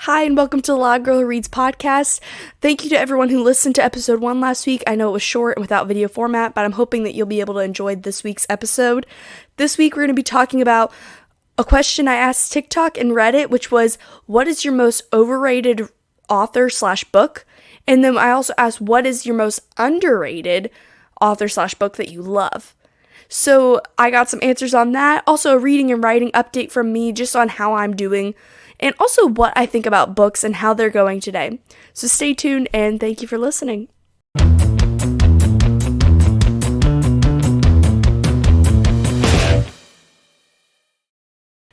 Hi, and welcome to the Loud Girl Who Reads podcast. Thank you to everyone who listened to episode 1 last week. I know it was short and without video format, but I'm hoping that you'll be able to enjoy this week's episode. This week, we're going to be talking about a question I asked TikTok and Reddit, which was, what is your most overrated author/book? And then I also asked, what is your most underrated author/book that you love? So I got some answers on that. Also, a reading and writing update from me just on how I'm doing, and also what I think about books and how they're going today. So stay tuned, and thank you for listening.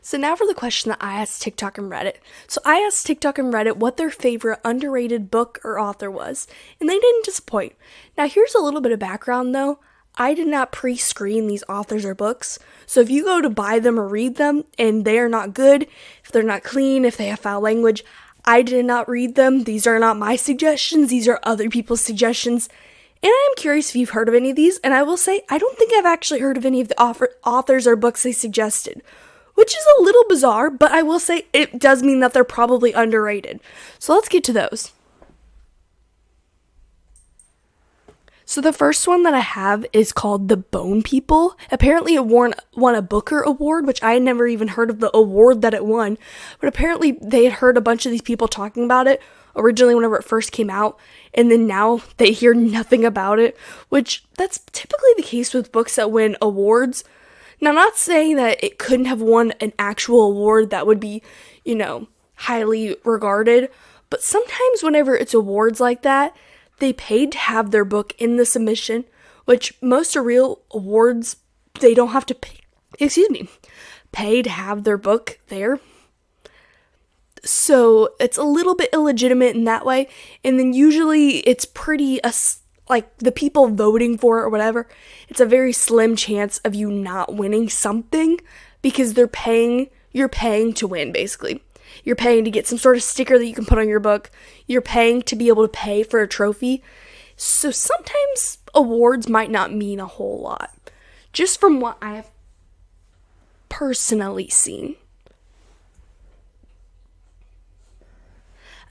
So now for the question that I asked TikTok and Reddit. So I asked TikTok and Reddit what their favorite underrated book or author was, and they didn't disappoint. Now here's a little bit of background though. I did not pre-screen these authors or books, so if you go to buy them or read them and they are not good, if they're not clean, if they have foul language, I did not read them. These are not my suggestions, these are other people's suggestions, and I am curious if you've heard of any of these, and I will say, I don't think I've actually heard of any of the authors or books they suggested, which is a little bizarre, but I will say it does mean that they're probably underrated. So let's get to those. So the first one that I have is called The Bone People. Apparently it won a Booker Award, which I had never even heard of the award that it won. But apparently they had heard a bunch of these people talking about it originally whenever it first came out. And then now they hear nothing about it, which that's typically the case with books that win awards. Now, I'm not saying that it couldn't have won an actual award that would be, highly regarded. But sometimes whenever it's awards like that, they paid to have their book in the submission, which most are real awards, they don't have to pay to have their book there. So it's a little bit illegitimate in that way. And then usually it's pretty, like the people voting for it or whatever, it's a very slim chance of you not winning something because you're paying to win, basically. You're paying to get some sort of sticker that you can put on your book. You're paying to be able to pay for a trophy. So sometimes awards might not mean a whole lot, just from what I have personally seen.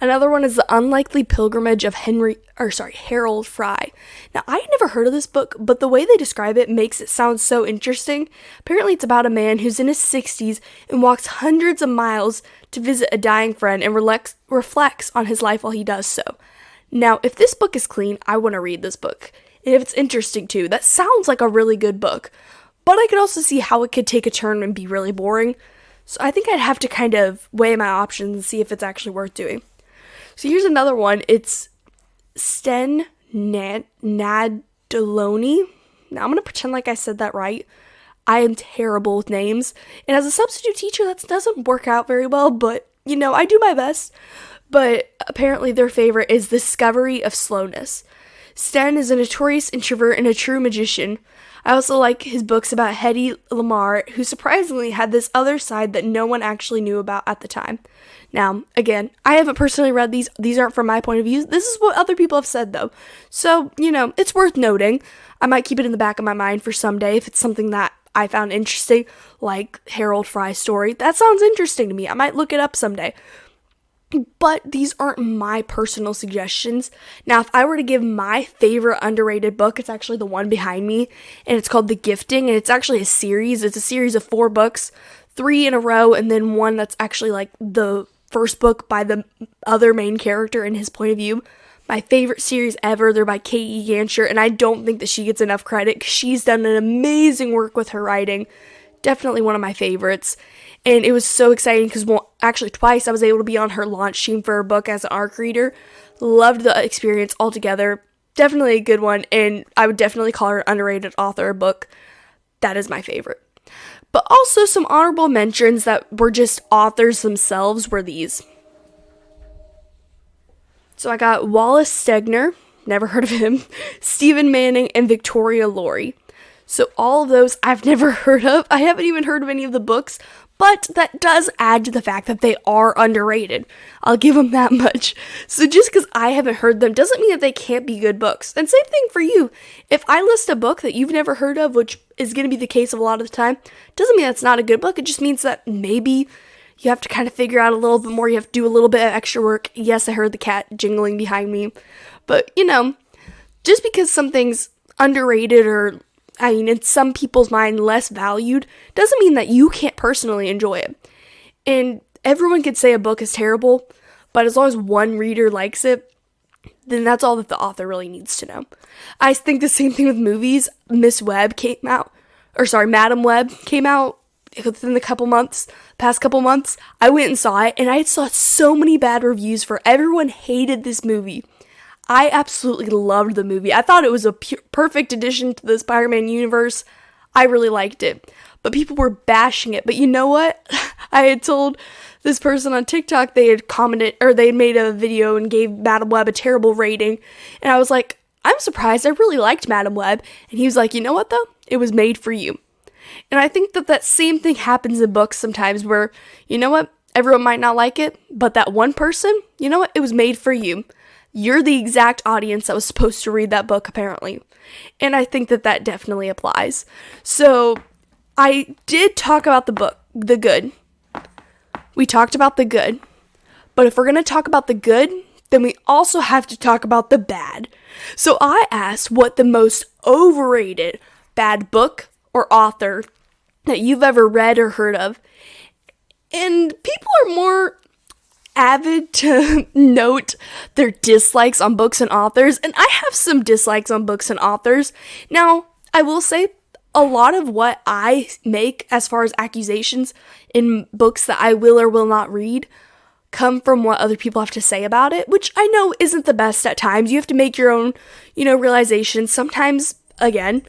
Another one is The Unlikely Pilgrimage of Harold Fry. Now, I had never heard of this book, but the way they describe it makes it sound so interesting. Apparently, it's about a man who's in his 60s and walks hundreds of miles to visit a dying friend and reflects on his life while he does so. Now, if this book is clean, I want to read this book. And if it's interesting too, that sounds like a really good book. But I could also see how it could take a turn and be really boring. So I think I'd have to kind of weigh my options and see if it's actually worth doing. So here's another one. It's Sten Nadolny. Now I'm going to pretend like I said that right. I am terrible with names. And as a substitute teacher, that doesn't work out very well, but, I do my best. But apparently their favorite is Discovery of Slowness. Sten is a notorious introvert and a true magician. I also like his books about Hedy Lamarr, who surprisingly had this other side that no one actually knew about at the time. Now, again, I haven't personally read these. These aren't from my point of view. This is what other people have said, though. So, it's worth noting. I might keep it in the back of my mind for someday if it's something that I found interesting, like Harold Fry's story. That sounds interesting to me. I might look it up someday. But these aren't my personal suggestions. Now, if I were to give my favorite underrated book, it's actually the one behind me, and it's called The Gifting, and it's actually a series. It's a series of 4 books, 3 in a row, and then one that's actually like the first book by the other main character in his point of view. My favorite series ever. They're by K.E. Ganscher, and I don't think that she gets enough credit because she's done an amazing work with her writing. Definitely one of my favorites. And it was so exciting because, actually twice I was able to be on her launch team for her book as an ARC reader. Loved the experience altogether. Definitely a good one, and I would definitely call her an underrated author or book. That is my favorite. But also some honorable mentions that were just authors themselves were these. So I got Wallace Stegner, never heard of him, Stephen Manning, and Victoria Laurie. So all of those I've never heard of. I haven't even heard of any of the books, but that does add to the fact that they are underrated. I'll give them that much. So just because I haven't heard them doesn't mean that they can't be good books. And same thing for you. If I list a book that you've never heard of, which is going to be the case of a lot of the time, doesn't mean that's not a good book. It just means that maybe You have to kind of figure out a little bit more. You have to do a little bit of extra work. Yes, I heard the cat jingling behind me. But, just because something's underrated or, in some people's mind, less valued, doesn't mean that you can't personally enjoy it. And everyone could say a book is terrible, but as long as one reader likes it, then that's all that the author really needs to know. I think the same thing with movies. Madam Web came out within the past couple months. I went and saw it, and I saw so many bad reviews for everyone hated this movie. I absolutely loved the movie. I thought it was a perfect addition to the Spider-Man universe. I really liked it. But people were bashing it. But you know what? I had told this person on TikTok they had commented, or they had made a video and gave Madam Web a terrible rating. And I was like, I'm surprised. I really liked Madam Web. And he was like, you know what though? It was made for you. And I think that same thing happens in books sometimes where, you know what? Everyone might not like it, but that one person, you know what? It was made for you. You're the exact audience that was supposed to read that book, apparently. And I think that definitely applies. So, I did talk about the good. We talked about the good. But if we're going to talk about the good, then we also have to talk about the bad. So, I asked what the most overrated bad book or author that you've ever read or heard of. And people are more avid to note their dislikes on books and authors, and I have some dislikes on books and authors. Now, I will say a lot of what I make as far as accusations in books that I will or will not read come from what other people have to say about it, which I know isn't the best at times. You have to make your own, realizations. Sometimes, again,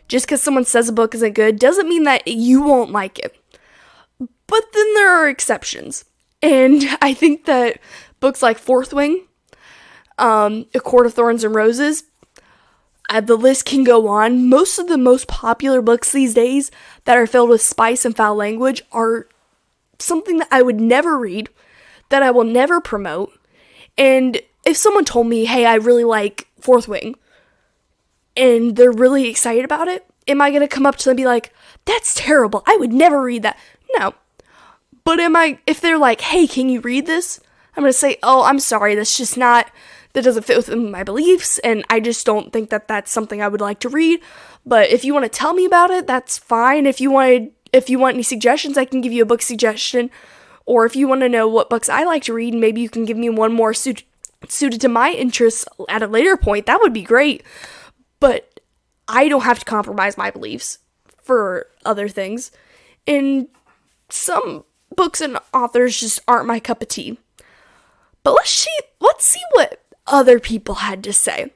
just because someone says a book isn't good doesn't mean that you won't like it. But then there are exceptions. And I think that books like Fourth Wing, A Court of Thorns and Roses, the list can go on. Most of the most popular books these days that are filled with spice and foul language are something that I would never read, that I will never promote. And if someone told me, hey, I really like Fourth Wing, and they're really excited about it, am I going to come up to them and be like, that's terrible, I would never read that? No. But if they're like, hey, can you read this? I'm going to say, oh, I'm sorry, that doesn't fit with my beliefs, and I just don't think that that's something I would like to read. But if you want to tell me about it, that's fine. If you want any suggestions, I can give you a book suggestion. Or if you want to know what books I like to read, maybe you can give me one more suited to my interests at a later point. That would be great. But I don't have to compromise my beliefs for other things. And some books and authors just aren't my cup of tea. But let's see what other people had to say.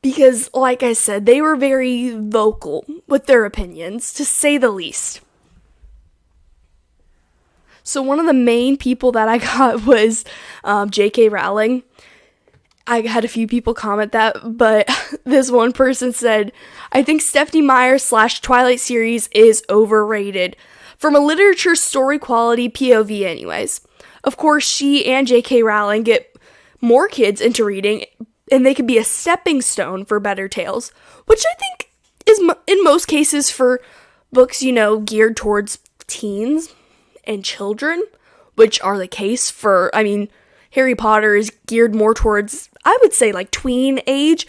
Because, like I said, they were very vocal with their opinions, to say the least. So one of the main people that I got was J.K. Rowling. I had a few people comment that, but this one person said, I think Stephenie Meyer's / Twilight series is overrated. From a literature story quality POV anyways. Of course, she and J.K. Rowling get more kids into reading, and they could be a stepping stone for better tales, which I think is in most cases for books, geared towards teens and children, which are the case for, Harry Potter is geared more towards, I would say, like tween age.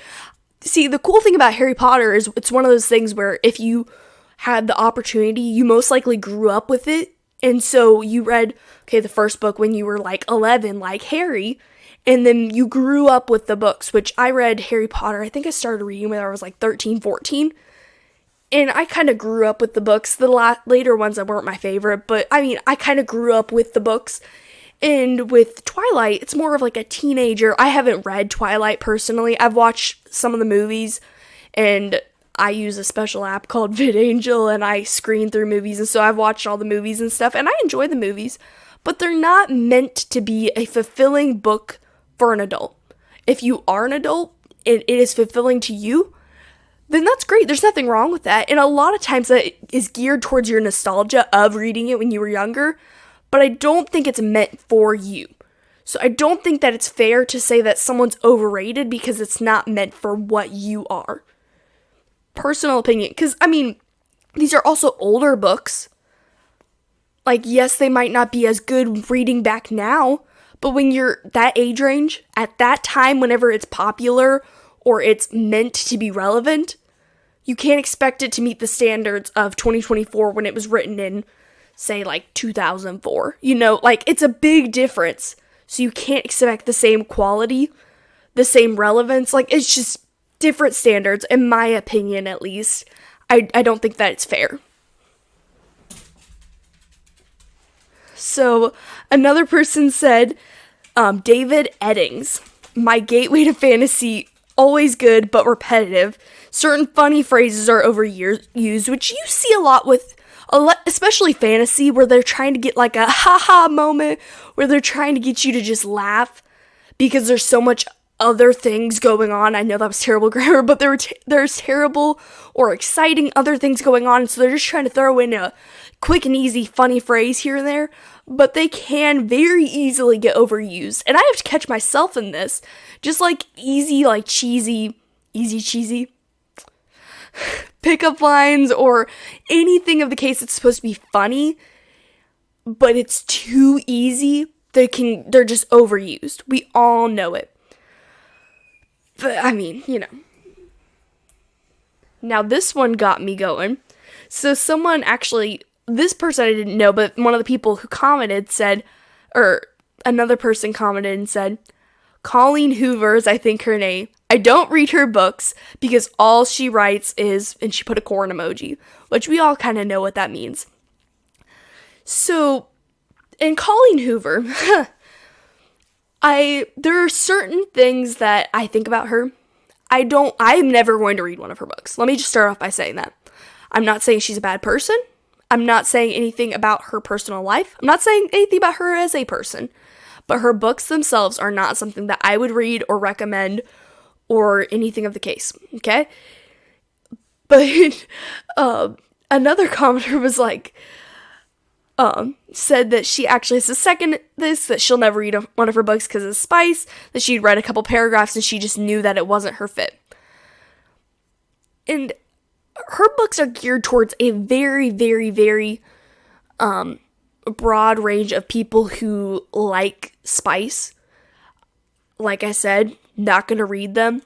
See, the cool thing about Harry Potter is it's one of those things where if you had the opportunity, you most likely grew up with it. And so you read, the first book when you were like 11, like Harry, and then you grew up with the books, which I read Harry Potter. I think I started reading when I was like 13, 14. And I kind of grew up with the books. The later ones that weren't my favorite, but I kind of grew up with the books. And with Twilight, it's more of like a teenager. I haven't read Twilight personally. I've watched some of the movies, and I use a special app called VidAngel, and I screen through movies, and so I've watched all the movies and stuff, and I enjoy the movies, but they're not meant to be a fulfilling book for an adult. If you are an adult, and it is fulfilling to you, then that's great. There's nothing wrong with that, and a lot of times that is geared towards your nostalgia of reading it when you were younger, but I don't think it's meant for you. So I don't think that it's fair to say that someone's overrated because it's not meant for what you are. Personal opinion, because these are also older books, Like, yes, they might not be as good reading back now, but when you're that age range, at that time, whenever it's popular or it's meant to be relevant, you can't expect it to meet the standards of 2024 when it was written in, say, like 2004. Like, it's a big difference. So you can't expect the same quality, the same relevance. Like, it's just different standards, in my opinion, at least. I don't think that it's fair. So, another person said, David Eddings, my gateway to fantasy, always good but repetitive. Certain funny phrases are overused, which you see a lot with, especially fantasy, where they're trying to get like a haha moment, where they're trying to get you to just laugh because there's so much other things going on. I know that was terrible grammar, but there's terrible or exciting other things going on, so they're just trying to throw in a quick and easy funny phrase here and there, but they can very easily get overused. And I have to catch myself in this. Just like easy cheesy pickup lines or anything of the case that's supposed to be funny, but it's too easy. They're just overused. We all know it. But I mean, Now this one got me going. So someone actually, this person I didn't know, but one of the people who commented said, or another person commented and said, Colleen Hoover is, I think, her name. I don't read her books because all she writes is, and she put a corn emoji, which we all kind of know what that means. So, in Colleen Hoover, there are certain things that I think about her. I'm never going to read one of her books. Let me just start off by saying that. I'm not saying she's a bad person. I'm not saying anything about her personal life. I'm not saying anything about her as a person. But her books themselves are not something that I would read or recommend or anything of the case, okay? But another commenter was like, said that she actually has to second this, that she'll never read one of her books because of spice, that she'd read a couple paragraphs and she just knew that it wasn't her fit. And her books are geared towards a very, very, very broad range of people who like spice. Like I said, not going to read them.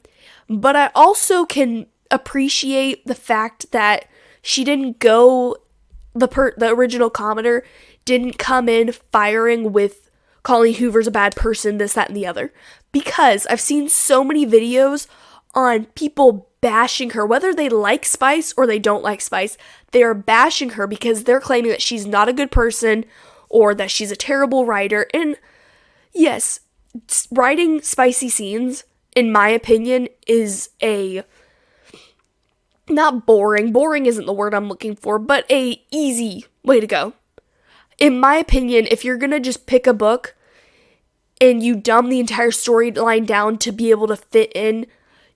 But I also can appreciate the fact that she didn't go, the original commenter didn't come in firing with Colleen Hoover's a bad person, this, that, and the other. Because I've seen so many videos on people bashing her, whether they like spice or they don't like spice. They are bashing her because they're claiming that she's not a good person or that she's a terrible writer. And yes, writing spicy scenes, in my opinion, is not boring. Boring isn't the word I'm looking for, but a easy way to go. In my opinion, if you're gonna just pick a book and you dumb the entire storyline down to be able to fit in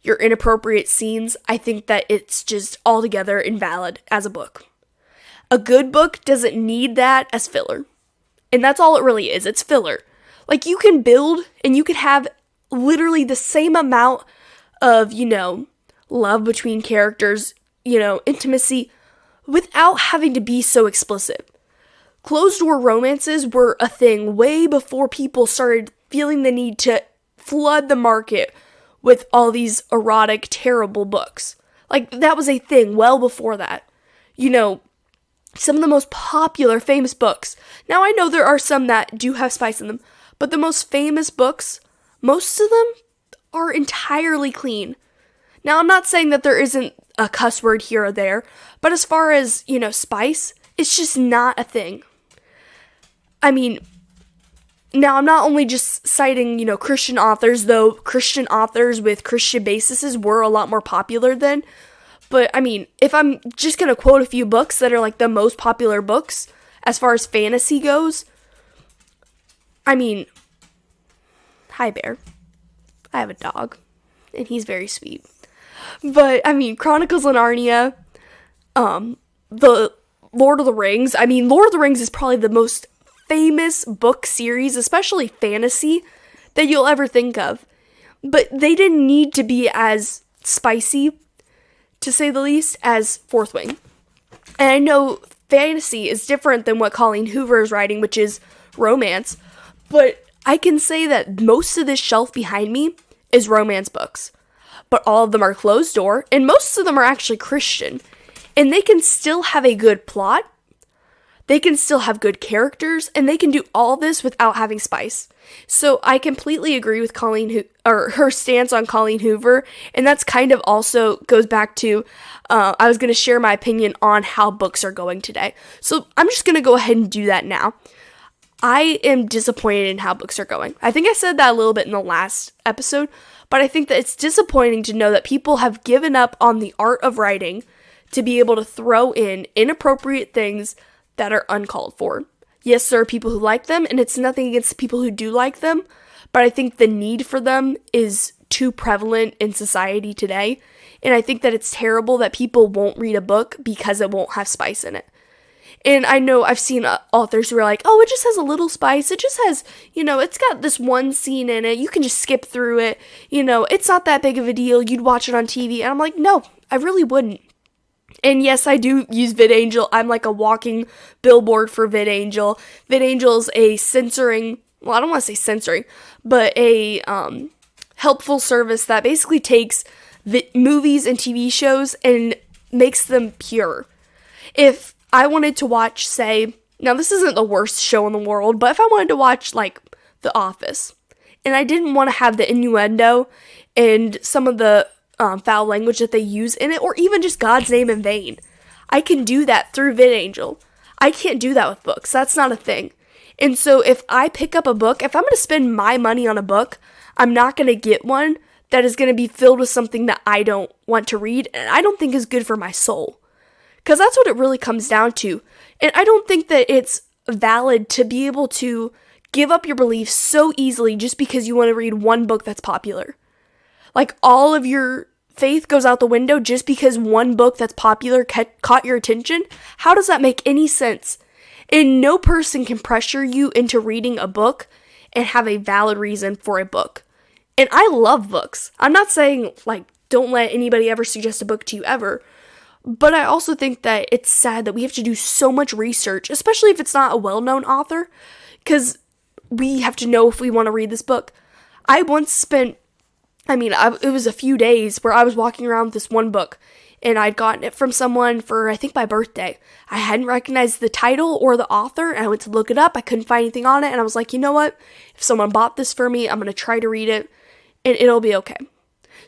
your inappropriate scenes, I think that it's just altogether invalid as a book. A good book doesn't need that as filler. And that's all it really is. It's filler. Like, you can build and you can have literally the same amount of, love between characters, intimacy, without having to be so explicit. Closed-door romances were a thing way before people started feeling the need to flood the market with all these erotic, terrible books. Like, that was a thing well before that. Some of the most popular, famous books. Now, I know there are some that do have spice in them, but the most famous books, most of them are entirely clean. Now, I'm not saying that there isn't a cuss word here or there, but as far as, spice, it's just not a thing. I mean, now I'm not only just citing, Christian authors, though Christian authors with Christian bases were a lot more popular then, but I mean, if I'm just going to quote a few books that are like the most popular books as far as fantasy goes, I mean, hi Bear. I have a dog, and he's very sweet. But, I mean, Chronicles of Narnia, the Lord of the Rings. I mean, Lord of the Rings is probably the most famous book series, especially fantasy, that you'll ever think of. But they didn't need to be as spicy, to say the least, as Fourth Wing. And I know fantasy is different than what Colleen Hoover is writing, which is romance. But I can say that most of this shelf behind me is romance books. But all of them are closed door, and most of them are actually Christian. And they can still have a good plot, they can still have good characters, and they can do all this without having spice. So I completely agree with her stance on Colleen Hoover, and that's kind of also goes back to, I was going to share my opinion on how books are going today. So I'm just going to go ahead and do that now. I am disappointed in how books are going. I think I said that a little bit in the last episode, but I think that it's disappointing to know that people have given up on the art of writing to be able to throw in inappropriate things that are uncalled for. Yes, there are people who like them, and it's nothing against the people who do like them, but I think the need for them is too prevalent in society today, and I think that it's terrible that people won't read a book because it won't have spice in it. And I know I've seen authors who are like, oh, it just has a little spice, it just has, it's got this one scene in it, you can just skip through it, it's not that big of a deal, you'd watch it on TV, and I'm like, no, I really wouldn't. And yes, I do use VidAngel. I'm like a walking billboard for VidAngel. VidAngel's a censoring, well, I don't want to say censoring, but a helpful service that basically takes movies and TV shows and makes them pure. If I wanted to watch, say, now this isn't the worst show in the world, but if I wanted to watch, like, The Office, and I didn't want to have the innuendo and some of the foul language that they use in it, or even just God's name in vain, I can do that through VidAngel. I can't do that with books. That's not a thing. And so if I pick up a book, if I'm going to spend my money on a book, I'm not going to get one that is going to be filled with something that I don't want to read and I don't think is good for my soul. Because that's what it really comes down to. And I don't think that it's valid to be able to give up your beliefs so easily just because you want to read one book that's popular. Like, all of your faith goes out the window just because one book that's popular caught your attention? How does that make any sense? And no person can pressure you into reading a book and have a valid reason for a book. And I love books. I'm not saying, like, don't let anybody ever suggest a book to you ever. But I also think that it's sad that we have to do so much research, especially if it's not a well-known author, because we have to know if we want to read this book. I once spent it was a few days where I was walking around with this one book, and I'd gotten it from someone for, I think, my birthday. I hadn't recognized the title or the author, and I went to look it up. I couldn't find anything on it, and I was like, you know what? If someone bought this for me, I'm going to try to read it, and it'll be okay.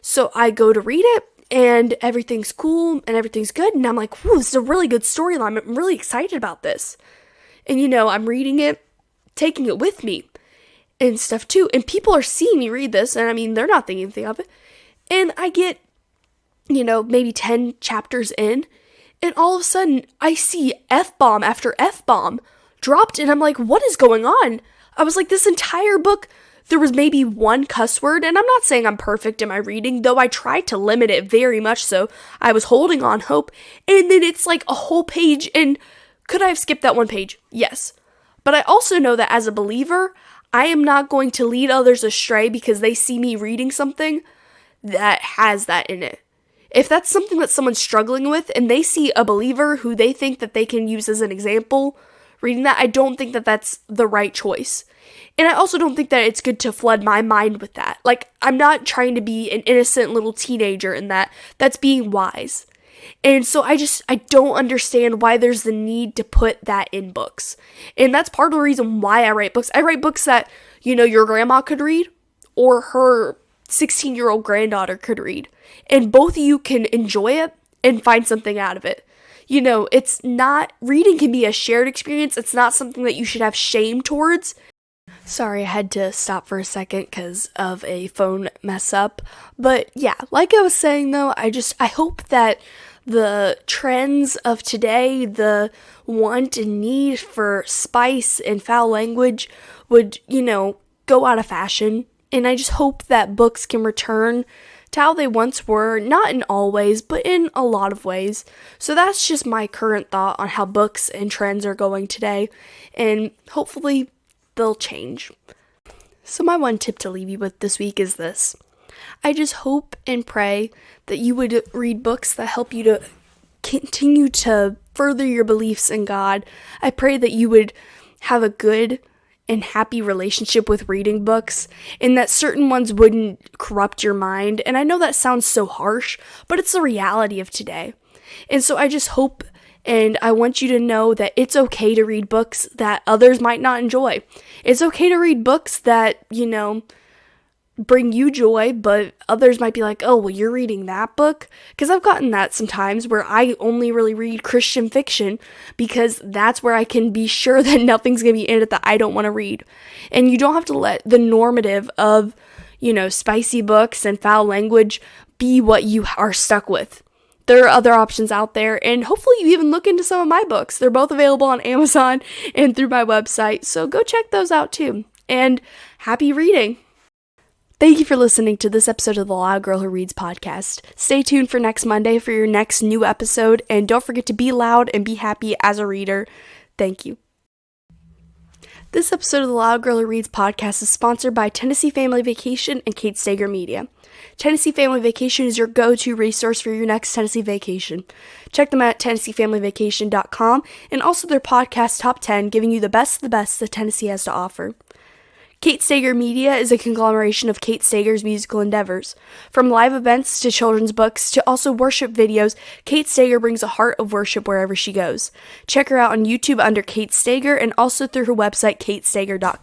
So I go to read it, and everything's cool, and everything's good, and I'm like, whoa, this is a really good storyline. I'm really excited about this. And, I'm reading it, taking it with me, and stuff too, and people are seeing me read this, and they're not thinking anything of it, and I get, maybe 10 chapters in, and all of a sudden, I see F-bomb after F-bomb dropped, and I'm like, what is going on? I was like, this entire book, there was maybe one cuss word, and I'm not saying I'm perfect in my reading, though I tried to limit it very much so. I was holding on hope, and then it's like a whole page, and could I have skipped that one page? Yes. But I also know that as a believer, I am not going to lead others astray because they see me reading something that has that in it. If that's something that someone's struggling with and they see a believer who they think that they can use as an example reading that, I don't think that that's the right choice. And I also don't think that it's good to flood my mind with that. Like, I'm not trying to be an innocent little teenager in that. That's being wise. And so I don't understand why there's the need to put that in books. And that's part of the reason why I write books. I write books that, your grandma could read or her 16-year-old granddaughter could read. And both of you can enjoy it and find something out of it. It's not, reading can be a shared experience. It's not something that you should have shame towards. Sorry, I had to stop for a second because of a phone mess up. But yeah, like I was saying though, I hope that the trends of today, the want and need for spice and foul language would, go out of fashion. And I just hope that books can return to how they once were, not in all ways, but in a lot of ways. So that's just my current thought on how books and trends are going today. And hopefully they'll change. So my one tip to leave you with this week is this. I just hope and pray that you would read books that help you to continue to further your beliefs in God. I pray that you would have a good and happy relationship with reading books, and that certain ones wouldn't corrupt your mind. And I know that sounds so harsh, but it's the reality of today. And so I just hope and I want you to know that it's okay to read books that others might not enjoy. It's okay to read books that, bring you joy, but others might be like, oh, well, you're reading that book? Because I've gotten that sometimes where I only really read Christian fiction because that's where I can be sure that nothing's going to be in it that I don't want to read. And you don't have to let the normative of, spicy books and foul language be what you are stuck with. There are other options out there, and hopefully you even look into some of my books. They're both available on Amazon and through my website, so go check those out too. And happy reading! Thank you for listening to this episode of the Loud Girl Who Reads podcast. Stay tuned for next Monday for your next new episode, and don't forget to be loud and be happy as a reader. Thank you. This episode of the Loud Girl Who Reads podcast is sponsored by Tennessee Family Vacation and Kate Stager Media. Tennessee Family Vacation is your go-to resource for your next Tennessee vacation. Check them out at TennesseeFamilyVacation.com and also their podcast Top 10, giving you the best of the best that Tennessee has to offer. Kate Stager Media is a conglomeration of Kate Stager's musical endeavors. From live events to children's books to also worship videos, Kate Stager brings a heart of worship wherever she goes. Check her out on YouTube under Kate Stager and also through her website, KateStager.com.